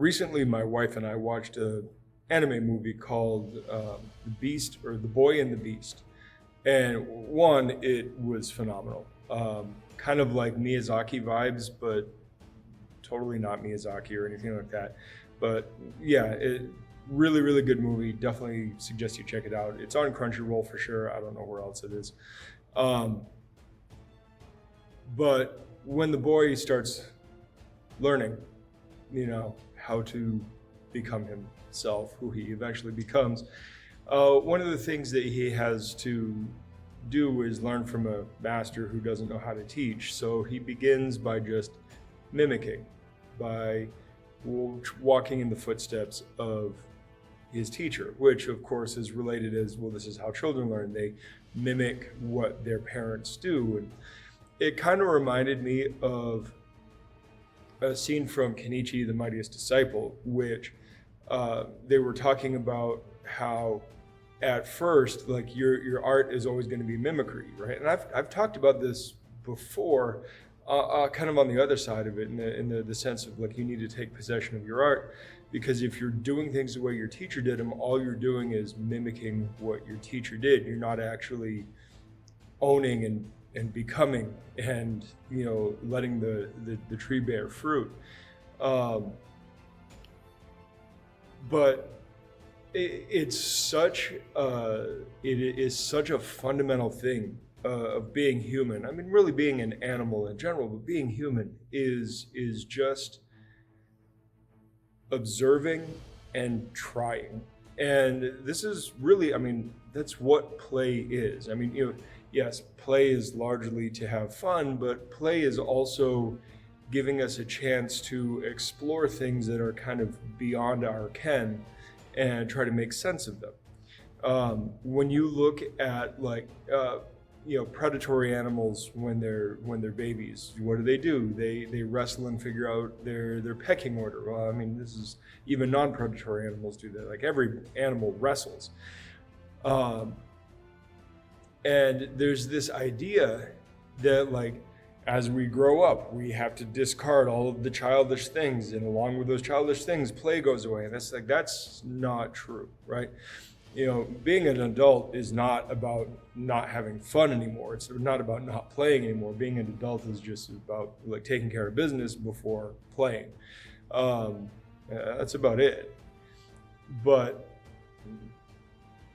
recently my wife and I watched a anime movie called The Beast, or The Boy and the Beast. And one, it was phenomenal. Kind of like Miyazaki vibes, but totally not Miyazaki or anything like that. But yeah, really, really good movie. Definitely suggest you check it out. It's on Crunchyroll for sure. I don't know where else it is. But when the boy starts learning, how to become himself, who he eventually becomes, one of the things that he has to do is learn from a master who doesn't know how to teach. So he begins by just mimicking, by walking in the footsteps of his teacher, which of course is related as well. This is how children learn. They mimic what their parents do. And it kind of reminded me of a scene from Kenichi, the Mightiest Disciple, which they were talking about how at first, like your art is always going to be mimicry, right? And I've talked about this before, kind of on the other side of it, in the sense of like you need to take possession of your art, because if you're doing things the way your teacher did them, all you're doing is mimicking what your teacher did. You're not actually owning and becoming and letting the tree bear fruit. But it is such a fundamental thing of being human. I mean, really being an animal in general, but being human is just observing and trying. And this is really, I mean, that's what play is. I mean, yes, play is largely to have fun, but play is also giving us a chance to explore things that are kind of beyond our ken and try to make sense of them. When you look at predatory animals when they're babies, what do? They wrestle and figure out their pecking order. Well, I mean, this is even non-predatory animals do that. Like every animal wrestles. And there's this idea that like as we grow up, we have to discard all of the childish things, and along with those childish things, play goes away. And that's not true, right? Being an adult is not about not having fun anymore. It's not about not playing anymore. Being an adult is just about like taking care of business before playing. That's about it. But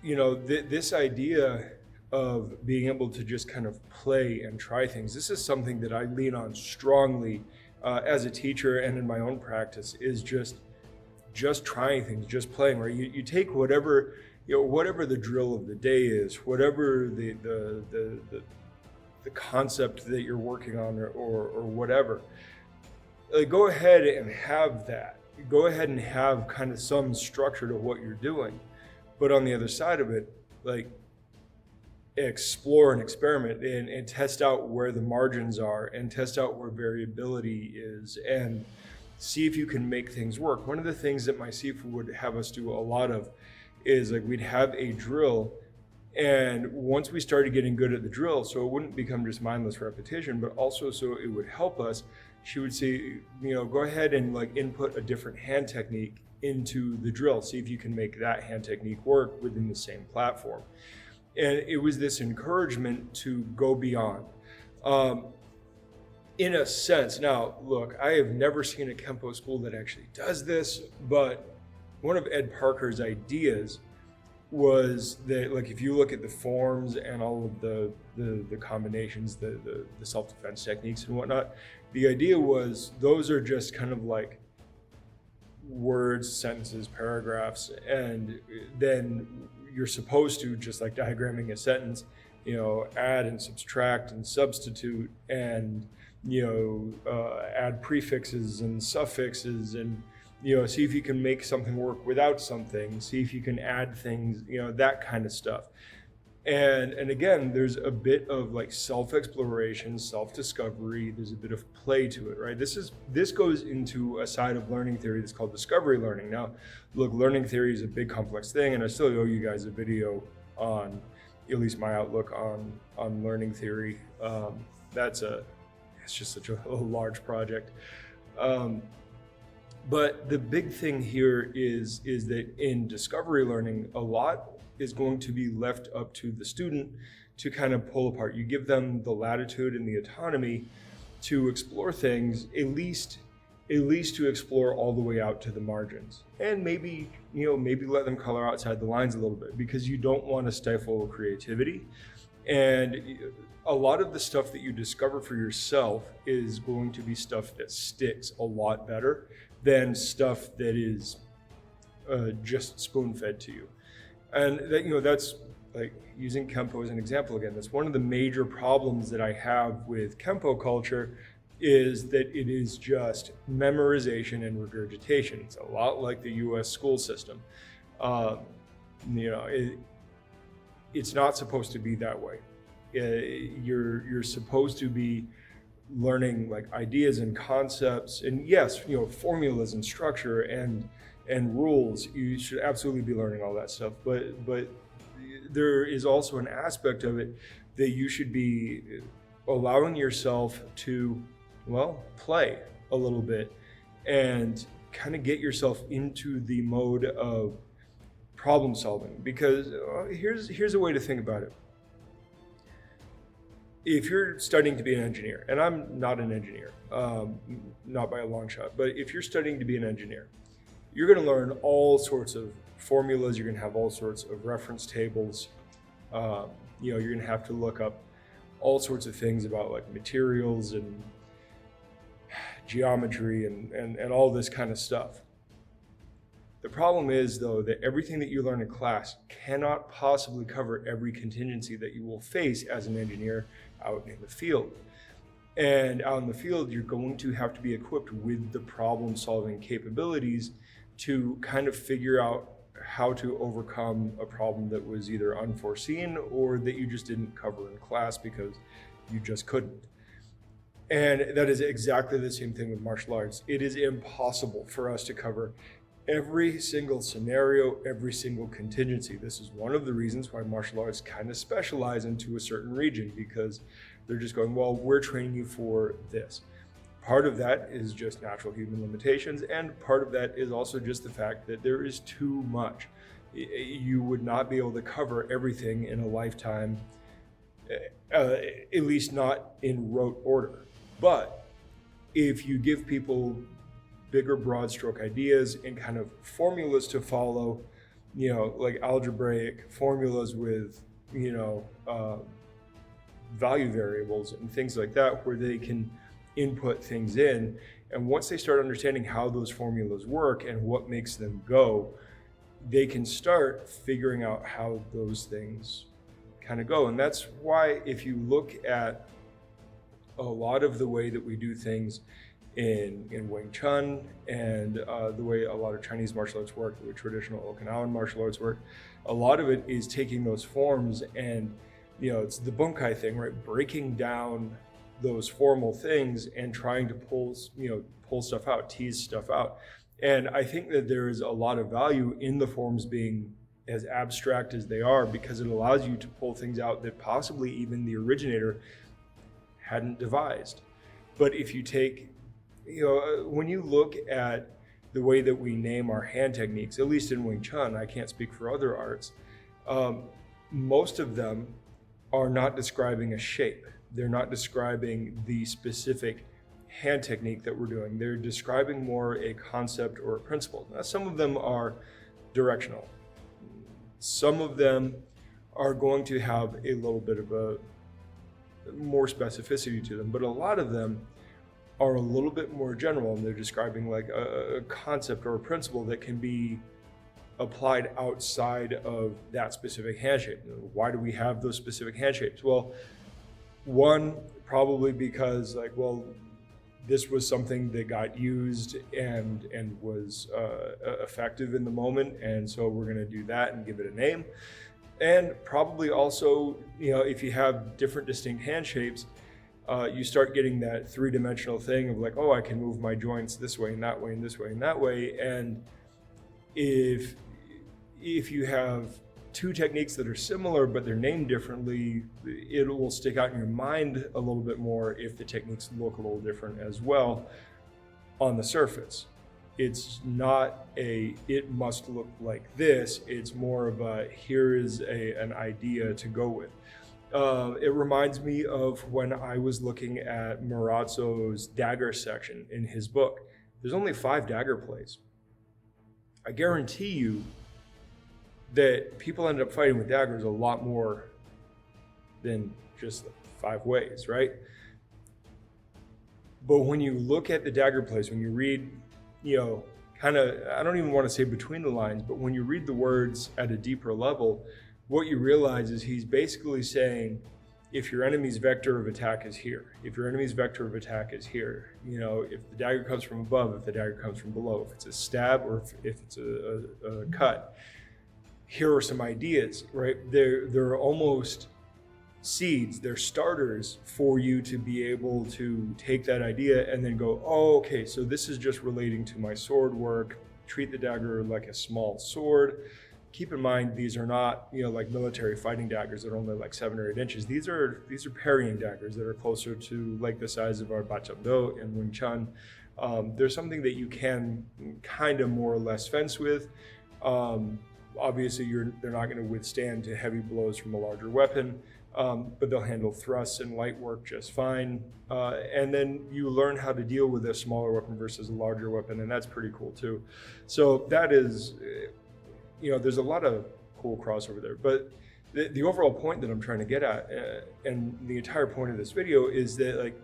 this idea of being able to just kind of play and try things, this is something that I lean on strongly as a teacher and in my own practice, is just trying things, just playing, right? You take whatever the drill of the day is, whatever the concept that you're working on or whatever, like, go ahead and have that. Go ahead and have kind of some structure to what you're doing. But on the other side of it, like, explore and experiment and test out where the margins are and test out where variability is and see if you can make things work. One of the things that my Sifu would have us do a lot of is like we'd have a drill, and once we started getting good at the drill, so it wouldn't become just mindless repetition, but also so it would help us, she would say, go ahead and like input a different hand technique into the drill. See if you can make that hand technique work within the same platform. And it was this encouragement to go beyond. In a sense, now look, I have never seen a Kempo school that actually does this, but one of Ed Parker's ideas was that, like, if you look at the forms and all of the combinations, the self-defense techniques and whatnot, the idea was those are just kind of like words, sentences, paragraphs, and then you're supposed to, just like diagramming a sentence, add and subtract and substitute and, add prefixes and suffixes and, see if you can make something work without something, see if you can add things, that kind of stuff. And again, there's a bit of like self-exploration, self-discovery, there's a bit of play to it, right? This goes into a side of learning theory that's called discovery learning. Now, look, learning theory is a big complex thing, and I still owe you guys a video on at least my outlook on learning theory. It's just such a large project. But the big thing here is that in discovery learning, a lot is going to be left up to the student to kind of pull apart. You give them the latitude and the autonomy to explore things, at least to explore all the way out to the margins. And maybe let them color outside the lines a little bit, because you don't want to stifle creativity. And a lot of the stuff that you discover for yourself is going to be stuff that sticks a lot better than stuff that is just spoon-fed to you. And that, that's like using Kempo as an example again. That's one of the major problems that I have with Kempo culture, is that it is just memorization and regurgitation. It's a lot like the U.S. school system. It's not supposed to be that way. You're supposed to be learning like ideas and concepts, and yes, formulas and structure and rules. You should absolutely be learning all that stuff. But there is also an aspect of it that you should be allowing yourself to, play a little bit and kind of get yourself into the mode of problem solving. Because here's a way to think about it. If you're studying to be an engineer, and I'm not an engineer, not by a long shot, but if you're studying to be an engineer, you're going to learn all sorts of formulas. You're going to have all sorts of reference tables. You're going to have to look up all sorts of things about like materials and geometry and all this kind of stuff. The problem is, though, that everything that you learn in class cannot possibly cover every contingency that you will face as an engineer out in the field. And out in the field, you're going to have to be equipped with the problem-solving capabilities to kind of figure out how to overcome a problem that was either unforeseen or that you just didn't cover in class because you just couldn't. And that is exactly the same thing with martial arts. It is impossible for us to cover every single scenario, every single contingency. This is one of the reasons why martial arts kind of specialize into a certain region, because they're just going, well, we're training you for this. Part of that is just natural human limitations, and part of that is also just the fact that there is too much. You would not be able to cover everything in a lifetime, at least not in rote order. But if you give people bigger broad stroke ideas and kind of formulas to follow, like algebraic formulas with, value variables and things like that, where they can input things in. And once they start understanding how those formulas work and what makes them go, they can start figuring out how those things kind of go. And that's why if you look at a lot of the way that we do things in Wing Chun and the way a lot of Chinese martial arts work, the way traditional Okinawan martial arts work, a lot of it is taking those forms and, it's the bunkai thing, right? Breaking down those formal things and trying to pull stuff out, tease stuff out. And I think that there is a lot of value in the forms being as abstract as they are, because it allows you to pull things out that possibly even the originator hadn't devised. But if you take, when you look at the way that we name our hand techniques, at least in Wing Chun, I can't speak for other arts, most of them are not describing a shape. They're not describing the specific hand technique that we're doing. They're describing more a concept or a principle. Now, some of them are directional. Some of them are going to have a little bit of a more specificity to them, but a lot of them are a little bit more general, and they're describing like a concept or a principle that can be applied outside of that specific hand shape. Why do we have those specific hand shapes? Well, one, probably because this was something that got used and was effective in the moment, and so we're going to do that and give it a name. And probably also, if you have different distinct hand shapes, you start getting that three-dimensional thing of like, oh, I can move my joints this way and that way and this way and that way. And if you have two techniques that are similar but they're named differently, it will stick out in your mind a little bit more if the techniques look a little different as well on the surface. it's not it must look like this. It's more of a, here is an idea to go with. It reminds me of when I was looking at Marazzo's dagger section in his book. There's only 5 dagger plays. I guarantee you that people end up fighting with daggers a lot more than just 5 ways, right? But when you look at the dagger plays, when you read, kind of, I don't even want to say between the lines, but when you read the words at a deeper level, what you realize is he's basically saying, if your enemy's vector of attack is here, if your enemy's vector of attack is here, if the dagger comes from above, if the dagger comes from below, if it's a stab or if it's a cut, here are some ideas, right? They're almost seeds, they're starters for you to be able to take that idea and then go, oh, okay, so this is just relating to my sword work. Treat the dagger like a small sword. Keep in mind, these are not, like military fighting daggers that are only like 7 or 8 inches. These are parrying daggers that are closer to like the size of our Bacham-do and Wing Chun. There's something that you can kind of more or less fence with. Obviously, they're not going to withstand heavy blows from a larger weapon, but they'll handle thrusts and light work just fine. And then you learn how to deal with a smaller weapon versus a larger weapon, and that's pretty cool too. So that is, there's a lot of cool crossover there. But the overall point that I'm trying to get at, and the entire point of this video, is that, like,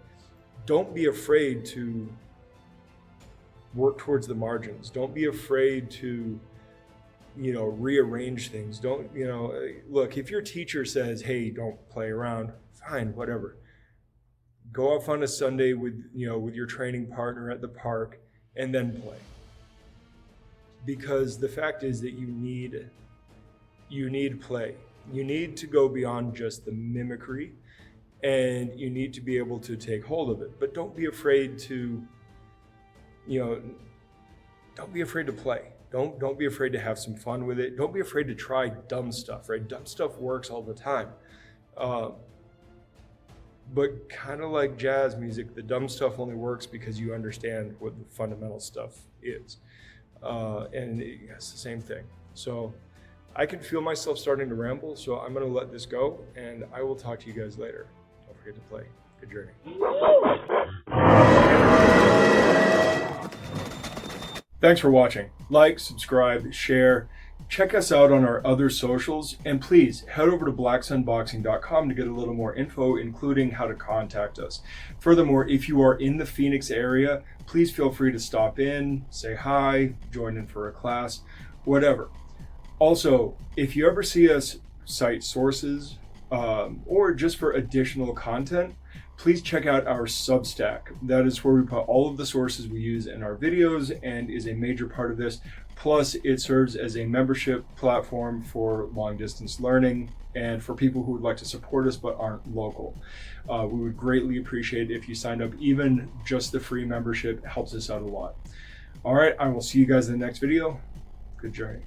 don't be afraid to work towards the margins. Don't be afraid to rearrange things. Don't, look, if your teacher says, hey, don't play around, fine, whatever. Go off on a Sunday with your training partner at the park and then play. Because the fact is that you need play. You need to go beyond just the mimicry, and you need to be able to take hold of it. But don't be afraid to, don't be afraid to play. Don't be afraid to have some fun with it. Don't be afraid to try dumb stuff, right? Dumb stuff works all the time. But kind of like jazz music, the dumb stuff only works because you understand what the fundamental stuff is. And it's the same thing. So I can feel myself starting to ramble, so I'm going to let this go, and I will talk to you guys later. Don't forget to play. Good journey. Thanks for watching. Like, subscribe, share. Check us out on our other socials, and please head over to blacksunboxing.com to get a little more info, including how to contact us. Furthermore, if you are in the Phoenix area, please feel free to stop in, say hi, join in for a class, whatever. Also, if you ever see us cite sources or just for additional content, please check out our Substack. That is where we put all of the sources we use in our videos and is a major part of this. Plus, it serves as a membership platform for long distance learning and for people who would like to support us but aren't local. We would greatly appreciate it if you signed up. Even just the free membership helps us out a lot. All right, I will see you guys in the next video. Good journey.